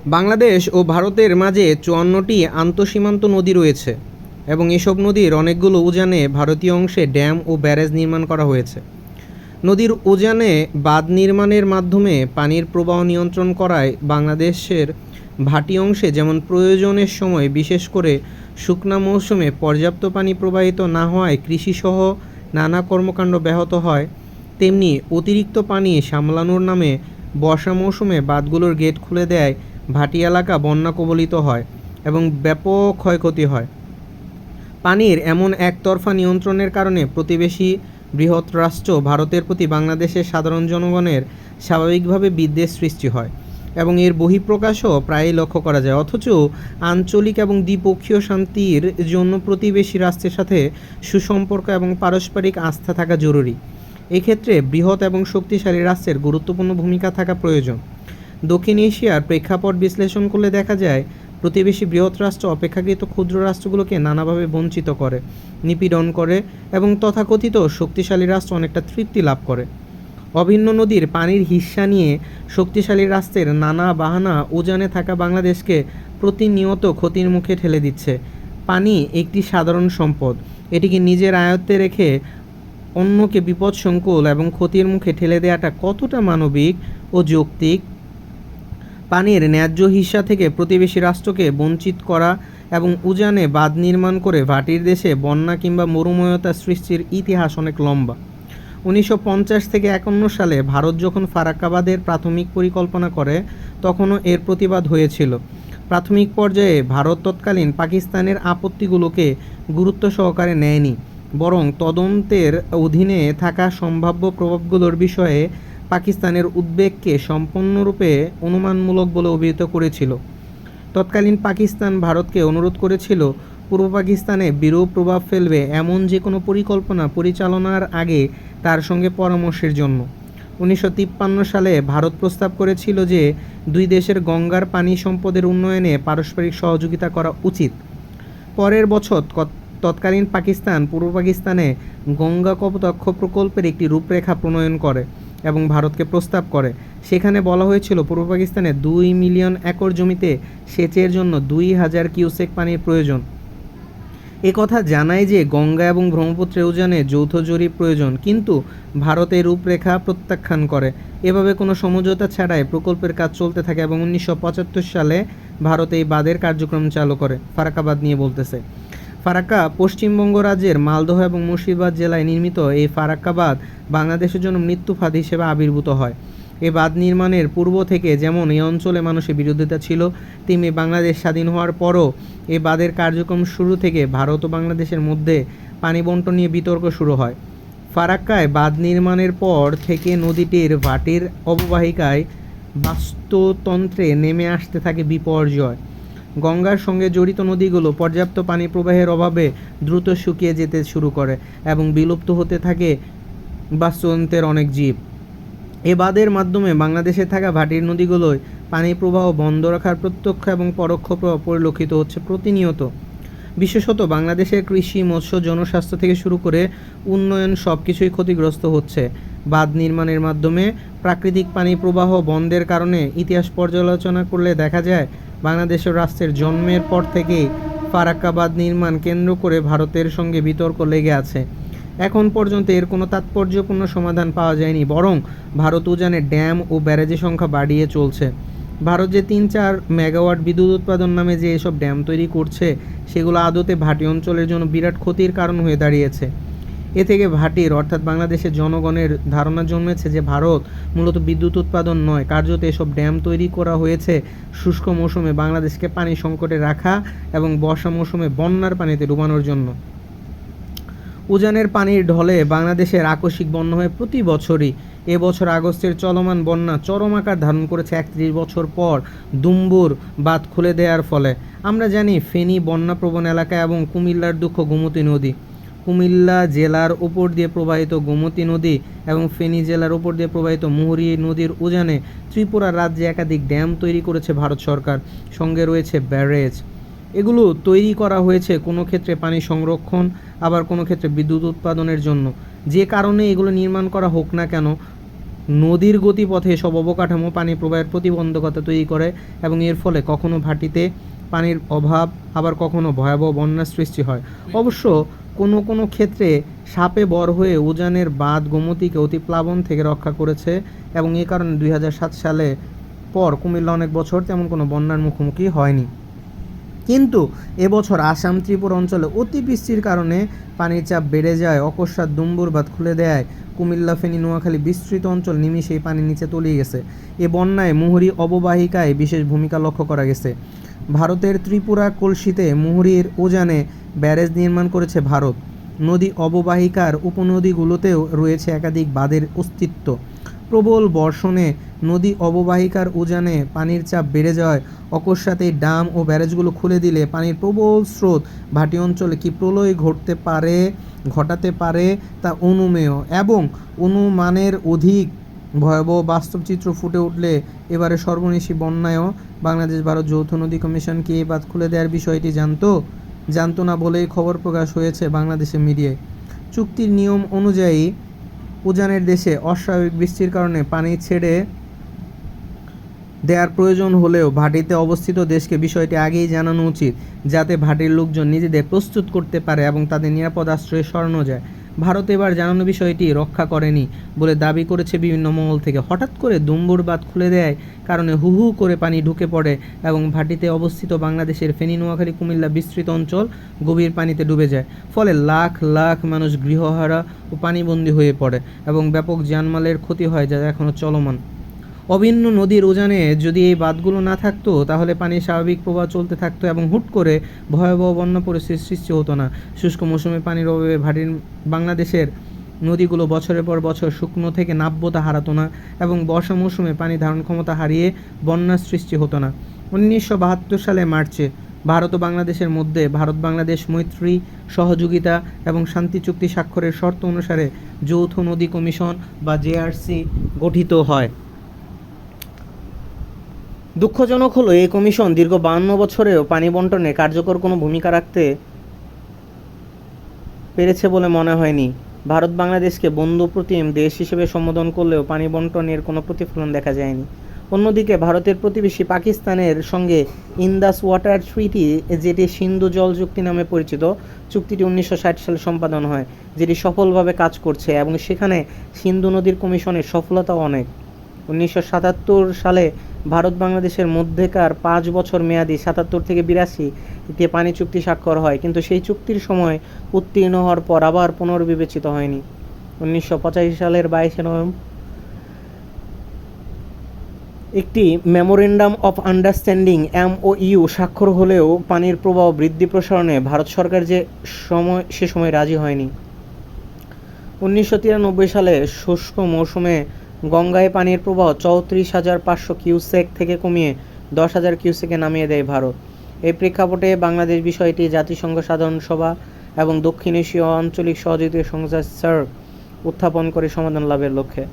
বাংলাদেশ ও ভারতের মাঝে ৫৪টি আন্তঃসীমান্ত নদী রয়েছে এবং এসব নদীর অনেকগুলো উজানে ভারতীয় অংশে ড্যাম ও ব্যারেজ নির্মাণ করা হয়েছে। নদীর উজানে বাঁধ নির্মাণের মাধ্যমে পানির প্রবাহ নিয়ন্ত্রণ করায় বাংলাদেশের ভাটি অংশে যেমন প্রয়োজনের সময়, বিশেষ করে শুকনা মৌসুমে পর্যাপ্ত পানি প্রবাহিত না হওয়ায় কৃষিসহ নানা কর্মকাণ্ড ব্যাহত হয়, তেমনি অতিরিক্ত পানি সামলানোর নামে বর্ষা মৌসুমে বাঁধগুলোর গেট খুলে দেয় ভাটি এলাকা বন্যা কবলিত হয় এবং ব্যাপক ক্ষয়ক্ষতি হয়। পানির এমন একতরফা নিয়ন্ত্রণের কারণে প্রতিবেশী বৃহৎ রাষ্ট্র ভারতের প্রতি বাংলাদেশের সাধারণ জনগণের স্বাভাবিকভাবে বিদ্বেষ সৃষ্টি হয় এবং এর বহিঃপ্রকাশও প্রায়ই লক্ষ্য করা যায়। অথচ আঞ্চলিক এবং দ্বিপক্ষীয় শান্তির জন্য প্রতিবেশী রাষ্ট্রের সাথে সুসম্পর্ক এবং পারস্পরিক আস্থা থাকা জরুরি। এক্ষেত্রে বৃহৎ এবং শক্তিশালী রাষ্ট্রের গুরুত্বপূর্ণ ভূমিকা থাকা প্রয়োজন। দক্ষিণ এশিয়ার প্রেক্ষাপট বিশ্লেষণ করলে দেখা যায়, প্রতিবেশী বৃহৎ রাষ্ট্র অপেক্ষাকৃত ক্ষুদ্র রাষ্ট্রগুলোকে নানাভাবে বঞ্চিত করে, নিপীড়ন করে এবং তথাকথিত শক্তিশালী রাষ্ট্র অনেকটা তৃপ্তি লাভ করে। অভিন্ন নদীর পানির হিস্সা নিয়ে শক্তিশালী রাষ্ট্রের নানা বাহানা উজানে থাকা বাংলাদেশকে প্রতিনিয়ত ক্ষতির মুখে ঠেলে দিচ্ছে। পানি একটি সাধারণ সম্পদ, এটিকে নিজের আয়ত্তে রেখে অন্যকে বিপদসংকুল এবং ক্ষতির মুখে ঠেলে দেওয়াটা কতটা মানবিক ও যৌক্তিক? পানির ন্যায্য হিস্সা থেকে প্রতিবেশী রাষ্ট্রকে বঞ্চিত করা এবং উজানে বাঁধ নির্মাণ করে ভাটির দেশে বন্যা কিংবা মরুময়তা সৃষ্টির ইতিহাস অনেক লম্বা। ১৯৫০ থেকে ৫১ সালে ভারত যখন ফারাক্কা বাঁধের প্রাথমিক পরিকল্পনা করে, তখনও এর প্রতিবাদ হয়েছিল। প্রাথমিক পর্যায়ে ভারত তৎকালীন পাকিস্তানের আপত্তিগুলোকে গুরুত্ব সহকারে নেয়নি, বরং তদন্তের অধীনে থাকা সম্ভাব্য প্রভাবগুলোর বিষয়ে পাকিস্তানের উদ্বেগকে সম্পূর্ণরূপে অনুমানমূলক বলে অভিহিত করেছিল। তৎকালীন পাকিস্তান ভারতকে অনুরোধ করেছিল, পূর্ব পাকিস্তানে বিরূপ প্রভাব ফেলবে এমন যে কোনো পরিকল্পনা পরিচালনার আগে তার সঙ্গে পরামর্শের জন্য। ১৯৫৩ সালে ভারত প্রস্তাব করেছিল যে দুই দেশের গঙ্গার পানি সম্পদের উন্নয়নে পারস্পরিক সহযোগিতা করা উচিত। পরের বছর তৎকালীন পাকিস্তান পূর্ব পাকিস্তানে গঙ্গা কপোতাক্ষ প্রকল্পের একটি রূপরেখা প্রণয়ন করে এবং ভারতকে প্রস্তাব করে। সেখানে বলা হয়েছিল, পূর্ব পাকিস্তানে ২ মিলিয়ন একর জমিতে সেচের জন্য ২,০০০ কিউসেক পানির প্রয়োজন। একথা জানায় যে গঙ্গা এবং ব্রহ্মপুত্রের উজানে যৌথ জরিপ প্রয়োজন, কিন্তু ভারত এই রূপরেখা প্রত্যাখ্যান করে। এভাবে কোনো সমঝোতা ছাড়াই প্রকল্পের কাজ চলতে থাকে এবং ১৯৭৫ সালে ভারত এই বাঁধের কার্যক্রম চালু করে। ফারাক্কা বাঁধ নিয়ে বলতেছে। ফারাক্কা পশ্চিমবঙ্গ রাজ্যের মালদহ এবং মুর্শিদাবাদ জেলায় নির্মিত এই ফারাক্কা বাঁধ বাংলাদেশের জন্য মৃত্যুফাঁদ হিসেবে আবির্ভূত হয়। এই বাঁধ নির্মাণের পূর্ব থেকে যেমন এই অঞ্চলে মানুষের বিরোধিতা ছিল, তেমনি বাংলাদেশ স্বাধীন হওয়ার পরও এই বাঁধের কার্যক্রম শুরু থেকে ভারত ও বাংলাদেশের মধ্যে পানি বণ্টন নিয়ে বিতর্ক শুরু হয়। ফারাক্কায় বাঁধ নির্মাণের পর থেকে নদীটির ভাটির অববাহিকায় বাস্তুতন্ত্রে নেমে আসতে থাকে বিপর্যয়। গঙ্গার সঙ্গে জড়িত নদীগুলো পর্যাপ্ত পানি প্রবাহের অভাবে দ্রুত শুকিয়ে যেতে শুরু করে এবং বিলুপ্ত হতে থাকে বাস্তুতন্ত্রের অনেক জীব। এ বাঁধের মাধ্যমে বাংলাদেশে থাকা ভাটির নদীগুলোয় পানি প্রবাহ বন্ধ রাখার প্রত্যক্ষ এবং পরোক্ষ প্রভাব পরিলক্ষিত হচ্ছে প্রতিনিয়ত। বিশেষত বাংলাদেশের কৃষি, মৎস্য, জনস্বাস্থ্য থেকে শুরু করে উন্নয়ন সব কিছুই ক্ষতিগ্রস্ত হচ্ছে। বাঁধ নির্মাণের মাধ্যমে প্রাকৃতিক পানি প্রবাহ বন্ধের কারণে ইতিহাস পর্যালোচনা করলে দেখা যায়, বাংলাদেশের রাষ্ট্রের জন্মের পর থেকেই ফারাক্কা বাঁধ নির্মাণ কেন্দ্র করে ভারতের সঙ্গে বিতর্ক লেগে আছে। এখন পর্যন্ত এর কোনো তাৎপর্যপূর্ণ সমাধান পাওয়া যায়নি, বরং ভারত উজানে ড্যাম ও ব্যারেজের সংখ্যা বাড়িয়ে চলছে। ভারত যে ৩-৪ মেগাওয়াট বিদ্যুৎ উৎপাদন নামে যে এসব ড্যাম তৈরি করছে, সেগুলো আদতে ভাটি অঞ্চলের জন্য বিরাট ক্ষতির কারণ হয়ে দাঁড়িয়েছে। এ থেকে ভাটির অর্থাৎ বাংলাদেশের জনগণের ধারণা জন্মেছে যে ভারত মূলত বিদ্যুৎ উৎপাদন নয়, কার্যত এসব ড্যাম তৈরি করা হয়েছে শুষ্ক মৌসুমে বাংলাদেশকে পানি সংকটে রাখা এবং বর্ষা মৌসুমে বন্যার পানিতে ডুবানোর জন্য। উজানের পানির ঢলে বাংলাদেশের আকস্মিক বন্যা হয় প্রতি বছরই। এবছর আগস্টের চলমান বন্যা চরম আকার ধারণ করেছে ৩১ বছর পর দুম্বুর বাঁধ খুলে দেওয়ার ফলে। আমরা জানি, ফেনী বন্যাপ্রবণ এলাকা এবং কুমিল্লার দুঃখ গোমতী নদী। কুমিল্লা জেলার উপর দিয়ে প্রবাহিত গোমতী নদী এবং ফেনী জেলার উপর দিয়ে প্রবাহিত মুহুরী নদীর উজানে ত্রিপুরা রাজ্যে একাধিক ড্যাম তৈরি করেছে ভারত সরকার, সঙ্গে রয়েছে ব্যারেজ। এগুলো তৈরি করা হয়েছে কোনো ক্ষেত্রে পানি সংরক্ষণ, আবার কোনো ক্ষেত্রে বিদ্যুৎ উৎপাদনের জন্য। যে কারণে এগুলো নির্মাণ করা হোক না কেন, নদীর গতিপথে এসব অবকাঠামো পানি প্রবাহের প্রতিবন্ধকতা তৈরি করে এবং এর ফলে কখনো ভাটিতে পানির অভাব, আবার কখনো ভয়াবহ বন্যার সৃষ্টি হয়। অবশ্য কোনো কোনো ক্ষেত্রে সাপে বর হয়ে উজানের বাঁধ গোমতীকে অতিপ্লাবন থেকে রক্ষা করেছে এবং এ কারণে 2007 সালে পর কুমিল্লা অনেক বছর তেমন কোনো বন্যার মুখোমুখি হয়নি। কিন্তু এবছর আসাম ত্রিপুরা অঞ্চলে অতিবৃষ্টির কারণে পানির চাপ বেড়ে যায়, অকস্মাৎ দুম্বুর বাঁধ খুলে দেয় কুমিল্লা, ফেনী, নোয়াখালী বিস্তৃত অঞ্চল নিমিষেই পানির নিচে তলিয়ে গেছে। এ বন্যায় মুহুরী অববাহিকায় বিশেষ ভূমিকা লক্ষ্য করা গেছে। ভারতের ত্রিপুরা কলসিতে মুহুরীর উজানে ব্যারেজ নির্মাণ করেছে ভারত। নদী অববাহিকার উপনদীগুলোতেও রয়েছে একাধিক বাঁধের অস্তিত্ব। প্রবল বর্ষণে নদী অববাহিকার উজানে পানির চাপ বেড়ে যাওয়ায় অকস্মাৎ এই ডাম ও ব্যারেজগুলো খুলে দিলে পানির প্রবল স্রোত ভাটি অঞ্চলে কী প্রলয় ঘটাতে পারে তা অনুমেয় এবং অনুমানের অধিক ভয়াবহ বাস্তব চিত্র ফুটে উঠলে এবারে সর্বনেশী বন্যায়ও বাংলাদেশ ভারত যৌথ নদী কমিশন কি এই বাঁধ খুলে দেওয়ার বিষয়টি জানতো না বলেই খবর প্রকাশ হয়েছে বাংলাদেশের মিডিয়ায়। চুক্তির নিয়ম অনুযায়ী উজানের দেশে অস্বাভাবিক বৃষ্টির কারণে পানি ছেড়ে দেওয়ার প্রয়োজন হলেও ভাটিতে অবস্থিত দেশকে বিষয়টি আগেই জানানো উচিত, যাতে ভাটির লোকজন নিজেদের প্রস্তুত করতে পারে এবং তাদের নিরাপদ আশ্রয়ে সরানো যায়। ভারত এবার জানানো বিষয়টি রক্ষা করেনি বলে দাবি করেছে বিভিন্ন মহল থেকে। হঠাৎ করে দুম্বুর বাঁধ খুলে দেওয়ার কারণে হু হু করে পানি ঢুকে পড়ে এবং ভাটিতে অবস্থিত বাংলাদেশের ফেনী, নোয়াখালী, কুমিল্লা বিস্তৃত অঞ্চল গভীর পানিতে ডুবে যায়। ফলে লাখ লাখ মানুষ গৃহহারা ও পানিবন্দী হয়ে পড়ে এবং ব্যাপক জানমালের ক্ষতি হয়, যা এখনও চলমান। অভিন্ন নদীর উজানে যদি এই বাঁধগুলো না থাকতো তাহলে পানির স্বাভাবিক প্রবাহ চলতে থাকতো এবং হুট করে ভয়াবহ বন্যা পরিস্থিতির সৃষ্টি হতো না। শুষ্ক মৌসুমে পানির অভাবে বাংলাদেশের নদীগুলো বছরের পর বছর শুকনো থেকে নাব্যতা হারাতো না এবং বর্ষা মৌসুমে পানি ধারণ ক্ষমতা হারিয়ে বন্যার সৃষ্টি হতো না। 1972 সালে মার্চে ভারত ও বাংলাদেশের মধ্যে ভারত বাংলাদেশ মৈত্রী, সহযোগিতা এবং শান্তি চুক্তি স্বাক্ষরের শর্ত অনুসারে যৌথ নদী কমিশন বা জেআরসি গঠিত হয়। দুঃখজনক হলো এই কমিশন দীর্ঘ 52 বছরেও পানি বণ্টনে কার্যকর কোনো ভূমিকা রাখতে পেরেছে বলে মনে হয়নি। ভারত বাংলাদেশকে বন্ধু প্রতিম দেশ হিসেবে সম্বোধন করলেও পানি বণ্টনের কোনো প্রতিফলন দেখা যায়নি। অন্যদিকে ভারতের প্রতিবেশী পাকিস্তানের সঙ্গে ইন্দাস ওয়াটার ট্রিটি, যেটি সিন্ধু জল চুক্তি নামে পরিচিত, চুক্তিটি 1960 সালে সম্পাদন হয়, যেটি সফলভাবে কাজ করছে এবং সেখানে সিন্ধু নদীর কমিশনের সফলতাও অনেক। 1977 সালে ভারত বাংলাদেশের মধ্যেকার 5 বছর মেয়াদী 77 থেকে 82 একটি পানি চুক্তি স্বাক্ষর হয়, কিন্তু সেই চুক্তির সময় উত্তীর্ণ হওয়ার পর আবার পুনর্বিবেচিত হয়নি। 1985 সালের 22 নভেম্বর একটি মেমোরেন্ডাম অফ আন্ডারস্ট্যান্ডিং MOU স্বাক্ষর হলেও পানির প্রবাহ বৃদ্ধি প্রসারণে ভারত সরকার সে সময় রাজি হয়নি। 1993 সালে শুষ্ক মৌসুমে গঙ্গায় পানির প্রবাহ 34,500 কিউসেক থেকে কমিয়ে 10,000 কিউসেকে নামিয়ে দেয় ভারত। এই প্রেক্ষাপটে বাংলাদেশ বিষয়টি জাতিসংঘ সাধারণ সভা এবং দক্ষিণ এশীয় আঞ্চলিক সহযোগিতা সংস্থা SAARC উত্থাপন করে সমাধান লাভের লক্ষ্যে।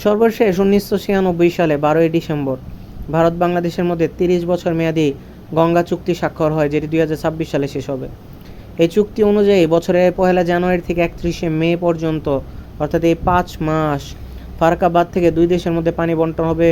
সর্বশেষ 1996 সালে 12 ডিসেম্বর ভারত বাংলাদেশের মধ্যে 30 বছর মেয়াদী গঙ্গা চুক্তি স্বাক্ষর হয়, যেটি 2026 সালে শেষ হবে। এই চুক্তি অনুযায়ী বছরের 1 জানুয়ারি থেকে 31 মে পর্যন্ত, অর্থাৎ এই 5 মাস ফারাক্কাবাদ থেকে 2 দেশের মধ্যে পানি বণ্টন হবে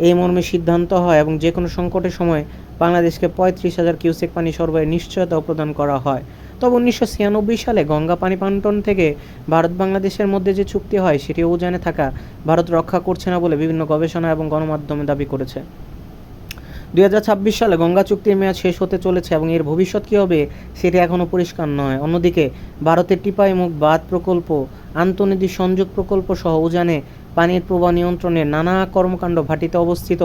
এই মর্মে সিদ্ধান্ত হয় এবং যে কোনো সংকটের সময় বাংলাদেশকে 35,000 কিউসেক পানি সরবরাহের নিশ্চয়তাও প্রদান করা হয়। তবে 1996 সালে গঙ্গা পানি বণ্টন থেকে ভারত বাংলাদেশের মধ্যে যে চুক্তি হয় সেটি উজানে থাকা ভারত রক্ষা করছে না বলে বিভিন্ন গবেষণা এবং গণমাধ্যমে দাবি করেছে। 2026 সালে গঙ্গা চুক্তির মেয়াদ শেষ হতে চলেছে এবং এর ভবিষ্যৎ কী হবে সেটি এখনও পরিষ্কার নয়। অন্যদিকে ভারতের টিপাইমুখ বাঁধ প্রকল্প, আন্তঃনদী সংযোগ প্রকল্প সহ উজানে পানির প্রবাহ নিয়ন্ত্রণের নানা কর্মকাণ্ড ভাটিতে অবস্থিত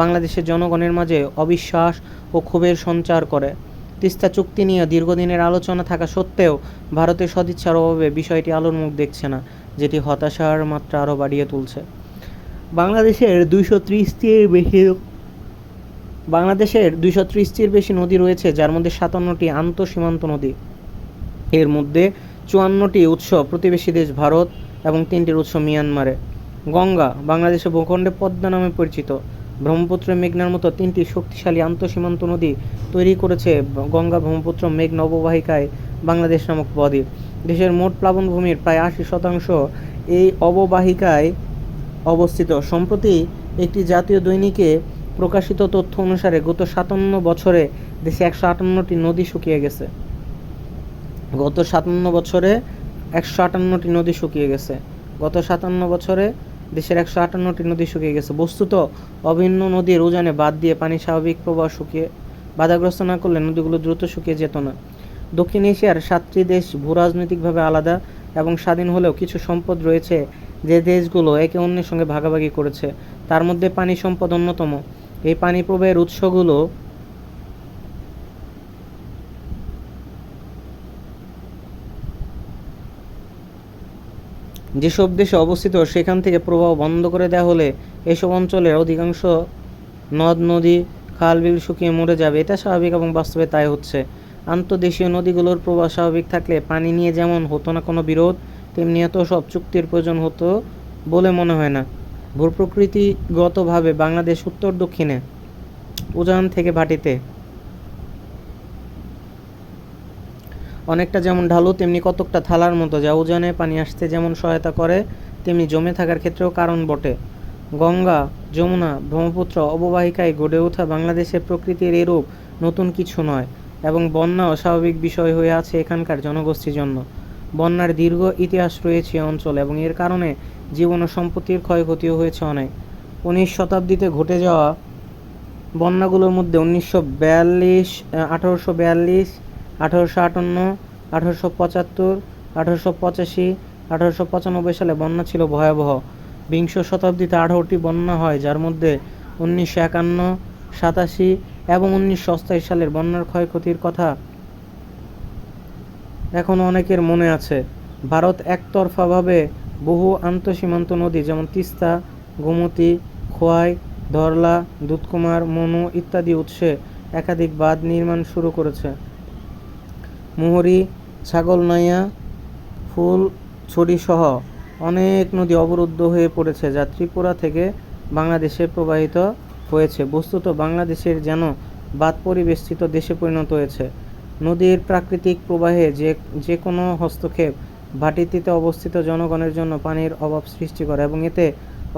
বাংলাদেশের জনগণের মাঝে অবিশ্বাস ও ক্ষোভের সঞ্চার করে। তিস্তা চুক্তি নিয়ে দীর্ঘদিনের আলোচনা থাকা সত্ত্বেও ভারতের সদিচ্ছার অভাবে বিষয়টি আলোর মুখ দেখছে না, যেটি হতাশার মাত্রা আরও বাড়িয়ে তুলছে। বাংলাদেশের 230টির বেশি নদী রয়েছে, যার মধ্যে 57টি আন্তঃসীমান্ত নদী। এর মধ্যে 54টি উৎস প্রতিবেশী দেশ ভারত এবং 3টির উৎস মিয়ানমারে। গঙ্গা বাংলাদেশের ভূখণ্ডে পদ্মা নামে পরিচিত। ব্রহ্মপুত্র, মেঘনার মতো 3টি শক্তিশালী আন্তঃসীমান্ত নদী তৈরি করেছে গঙ্গা ব্রহ্মপুত্র মেঘনা অববাহিকায় বাংলাদেশ নামক বদ্বীপ। দেশের মোট প্লাবনভূমির প্রায় 80% এই অববাহিকায় অবস্থিত। সম্প্রতি একটি জাতীয় দৈনিকে প্রকাশিত তথ্য অনুসারে গত ৫৭ বছরে দেশে ১৫৮টি নদী শুকিয়ে গেছে। গত ৫৭ বছরে ১৫৮টি নদী শুকিয়ে গেছে। গত ৫৭ বছরে দেশের ১৫৮টি নদী শুকিয়ে গেছে। বস্তুত অভিন্ন নদীর উজানে বাঁধ দিয়ে পানি স্বাভাবিক প্রবাহ শুকিয়ে বাধাগ্রস্ত না করলে নদীগুলো দ্রুত শুকিয়ে যেত না। দক্ষিণ এশিয়ার ৭টি দেশ ভূরাজনৈতিকভাবে আলাদা এবং স্বাধীন হলেও কিছু সম্পদ রয়েছে যে দেশগুলো একে অন্যের সঙ্গে ভাগাভাগি করেছে। তার মধ্যে পানি সম্পদ অন্যতম। এই পানি প্রবাহের উৎসগুলো যেসব দেশে অবস্থিত সেখান থেকে প্রবাহ বন্ধ করে দেওয়া হলে এসব অঞ্চলের অধিকাংশ নদ নদী খাল বিল শুকিয়ে মরে যাবে। এটা স্বাভাবিক এবং বাস্তবে তাই হচ্ছে। আন্তর্দেশীয় নদীগুলোর প্রবাহ স্বাভাবিক থাকলে পানি নিয়ে যেমন হতো না কোনো বিরোধ, তেমনি এত সব চুক্তির প্রয়োজন হতো বলে মনে হয় না। ভূপ্রকৃতিগতভাবে বাংলাদেশ উত্তর দক্ষিণে উজান থেকে ভাটিতে অনেকটা যেমন ঢালু তেমনি কতকটা থালার মতো, যা উজানে পানি আসতে যেমন সহায়তা করে তেমনি জমে থাকার ক্ষেত্রেও কারণ বটে। গঙ্গা, যমুনা, ব্রহ্মপুত্র অববাহিকায় গড়ে ওঠা বাংলাদেশের প্রকৃতির এরূপ নতুন কিছু নয় এবং বন্যাও স্বাভাবিক বিষয় হয়ে আছে এখানকার জনগোষ্ঠীর জন্য। বন্যার দীর্ঘ ইতিহাস রয়েছে এ অঞ্চলে এবং এর কারণে জীবন ও সম্পত্তির ক্ষয়ক্ষতিও হয়েছে অনেক। ১৯ শতাব্দীতে ঘটে যাওয়া বন্যাগুলোর মধ্যে 1842, 1858, 1875, 1885, 1895 সালে বন্যা ছিল ভয়াবহ। বিংশ শতাব্দীতে 18টি বন্যা হয়, যার মধ্যে 1951, 87 এবং 1988 সালের বন্যার ক্ষয়ক্ষতির কথা এখনও অনেকের মনে আছে। ভারত একতরফাভাবে বহু আন্তঃসীমান্ত নদী যেমন তিস্তা, গোমতী, খোয়াই, ধরলা, দুধকুমার, মনু ইত্যাদি উৎসে একাধিক বাঁধ নির্মাণ শুরু করেছে। মুহুরী, ছাগলনাইয়া, ফুলছড়িসহ অনেক নদী অবরুদ্ধ হয়ে পড়েছে, যা ত্রিপুরা থেকে বাংলাদেশে প্রবাহিত হয়েছে। বস্তুত বাংলাদেশের যেন বাঁধ পরিবেষ্টিত দেশে পরিণত হয়েছে। নদীর প্রাকৃতিক প্রবাহে যে কোনো হস্তক্ষেপ ভাটিতে অবস্থিত জনগণের জন্য পানির অভাব সৃষ্টি করে এবং এতে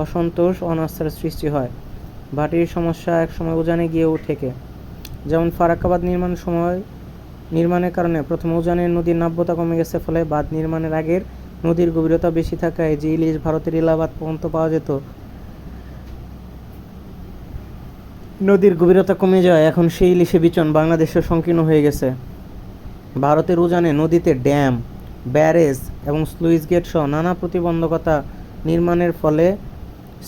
অসন্তোষ অনাস্থার সৃষ্টি হয়। ভাটির সমস্যা একসময় উজানে গিয়ে ঠেকে। যেমন ফারাক্কাবাদ নির্মাণের কারণে প্রথমে উজানের নদীর নাব্যতা কমে গেছে, ফলে বাঁধ নির্মাণের আগের নদীর গভীরতা বেশি থাকায় যে ইলিশ ভারতের এলাহাবাদ পর্যন্ত পাওয়া যেত, নদীর গভীরতা কমে যায়। এখন সেই ইলিশে বিচন বাংলাদেশে সংকীর্ণ হয়ে গেছে। ভারতের উজানে নদীতে ড্যাম, ব্যারেজ এবং স্লুইস গেট সহ নানা প্রতিবন্ধকতা নির্মাণের ফলে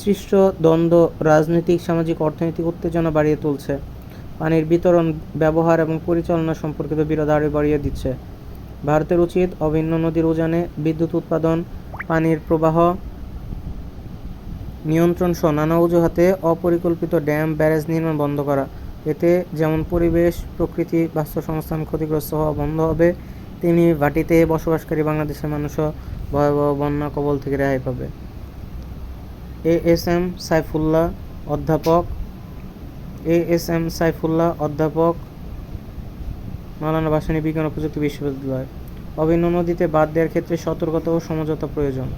সৃষ্ট দ্বন্দ্ব রাজনৈতিক, সামাজিক, অর্থনৈতিক উত্তেজনা বাড়িয়ে তুলছে। পানির বিতরণ, ব্যবহার এবং পরিচালনা সম্পর্কিত বিরোধ আরও বাড়িয়ে দিচ্ছে। ভারতের উচিত অভিন্ন নদীর উজানে বিদ্যুৎ উৎপাদন, পানির প্রবাহ নিয়ন্ত্রণ সহ নানা অজুহাতে অপরিকল্পিত ড্যাম, ব্যারেজ নির্মাণ বন্ধ করা। এতে যেমন পরিবেশ, প্রকৃতি, বাস্তুসংস্থান ক্ষতিগ্রস্ত হওয়া বন্ধ হবে, তেমনি ভাটিতে বসবাসকারী বাংলাদেশের মানুষও ভয়াবহ বন্যা কবল থেকে রেহাই পাবে। এএসএম সাইফুল্লাহ, অধ্যাপক, মাওলানা ভাসানী বিজ্ঞান ও প্রযুক্তি বিশ্ববিদ্যালয়। অভিন্ন নদীতে বাঁধ দেওয়ার ক্ষেত্রে সতর্কতা ও সমঝোতা প্রয়োজন।